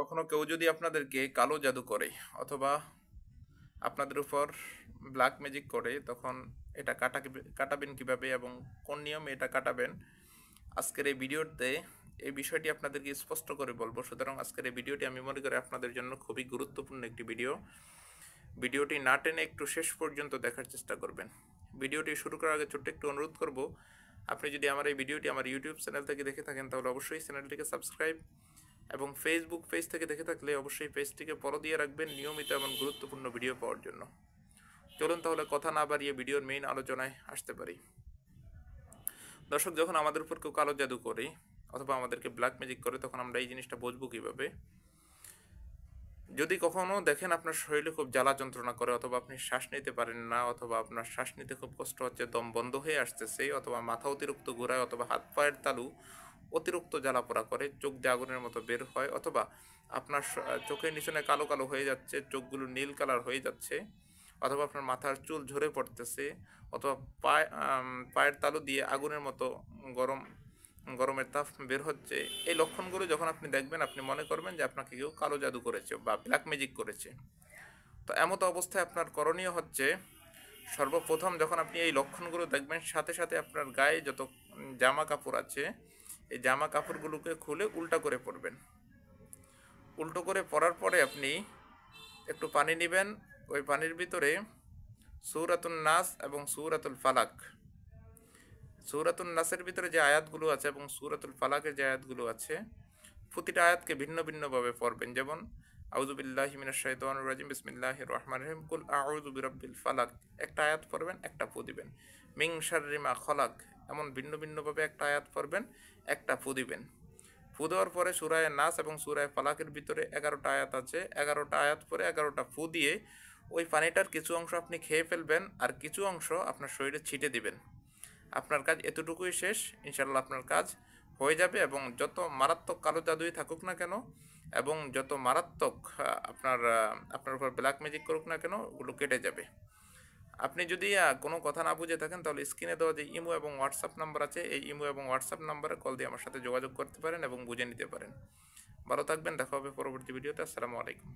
কখনো কেউ যদি আপনাদেরকে কালো জাদু করে অথবা আপনাদের উপর ব্ল্যাক ম্যাজিক করে, তখন এটা কাটাবেন কিভাবে এবং কোন নিয়মে এটা কাটাবেন, আজকের এই ভিডিওতে এই বিষয়টি আপনাদেরকে স্পষ্ট করে বলবো। সুতরাং আজকের এই ভিডিওটি আমি মনে করি আপনাদের জন্য খুবই গুরুত্বপূর্ণ একটি ভিডিওটি না টেনে একটু শেষ পর্যন্ত দেখার চেষ্টা করবেন। ভিডিওটি শুরু করার আগে ছোট্ট একটু অনুরোধ করব, আপনি যদি আমার এই ভিডিওটি আমার ইউটিউব চ্যানেল থেকে দেখে থাকেন তাহলে অবশ্যই চ্যানেলটিকে সাবস্ক্রাইব, এবং ফেসবুক পেজ থেকে দেখে থাকলে অবশ্যই পেজটিকে ফলো দিয়ে রাখবেন নিয়মিত এবং গুরুত্বপূর্ণ ভিডিও পাওয়ার জন্য। চলুন তাহলে কথা না বাড়িয়ে ভিডিওর মেইন আলোচনায় আসতে পারি। দর্শক, যখন আমাদের উপর কেউ কালো জাদু করে অথবা আমাদেরকে ব্ল্যাক ম্যাজিক করে, তখন আমরা এই জিনিসটা বুঝবো কীভাবে? যদি কখনো দেখেন আপনার শরীরে খুব জ্বালা যন্ত্রণা করে, অথবা আপনি শ্বাস নিতে পারেন না, অথবা আপনার শ্বাস নিতে খুব কষ্ট হচ্ছে, দম বন্ধ হয়ে আসতেছে, অথবা মাথা অতিরিক্ত ঘোরায়, অথবা হাত পায়ের তালু অতিরিক্ত জ্বালা পোড়া করে, চোখ দিয়ে আগুনের মতো বের হয়, অথবা আপনার চোখের নিচনে কালো কালো হয়ে যাচ্ছে, চোখগুলো নীল কালার হয়ে যাচ্ছে, অথবা আপনার মাথার চুল ঝরে পড়তেছে, অথবা পায়ের তালু দিয়ে আগুনের মতো গরমের তাপ বের হচ্ছে, এই লক্ষণগুলো যখন আপনি দেখবেন, আপনি মনে করবেন যে আপনাকে কেউ কালো জাদু করেছে বা ব্ল্যাক ম্যাজিক করেছে। তো এমত অবস্থায় আপনার করণীয় হচ্ছে, সর্বপ্রথম যখন আপনি এই লক্ষণগুলো দেখবেন, সাথে সাথে আপনার গায়ে যত জামা কাপড় আছে, এই জামা কাপড়গুলোকে খুলে উল্টা করে পরবেন। উল্টো করে পরার পরে আপনি একটু পানি নেবেন, ওই পানির ভিতরে সূরাতুন নাস এবং সূরাতুল ফালাক, সূরাতুন নাসের ভিতরে যে আয়াতগুলো আছে এবং সূরাতুল ফালাকের যে আয়াতগুলো আছে, প্রতিটা আয়াতকে ভিন্ন ভিন্নভাবে পড়বেন। যেমন আউযু বিল্লাহি মিনাশ শাইতানির রাজিম, বিসমিল্লাহির রহমানির রহিম, কুল আউযু বিরাব্বিল ফালাক, একটা আয়াত পড়বেন, একটা ফু দিবেন। মিন শাররি মা খলাক, এমন ভিন্ন ভিন্নভাবে একটা আয়াত পড়বেন, একটা ফু দিবেন। ফু দেওয়ার পরে সূরায়ে নাস এবং সূরায়ে ফালাকের ভিতরে 11টা আয়াত আছে, 11টা আয়াত পরে 11টা ফু দিয়ে ওই পানিটার কিছু অংশ আপনি খেয়ে ফেলবেন, আর কিছু অংশ আপনার শরীরে ছিটে দিবেন। আপনার কাজ এতটুকুই শেষ, ইনশাল্লাহ আপনার কাজ হয়ে যাবে। এবং যত মারাত্মক কালো জাদুই থাকুক না কেন, এবং যত মারাত্মক আপনার উপর ব্ল্যাক ম্যাজিক করুক না কেন, ওগুলো কেটে যাবে। আপনি যদি কোনো কথা না বুঝে থাকেন, তাহলে স্ক্রিনে দেওয়া যে ইমো এবং হোয়াটসঅ্যাপ নাম্বার আছে, এই ইমো এবং হোয়াটসঅ্যাপ নাম্বারে কল দিয়ে আমার সাথে যোগাযোগ করতে পারেন এবং বুঝে নিতে পারেন। ভালো থাকবেন, দেখা হবে পরবর্তী ভিডিওতে। আসসালামু আলাইকুম।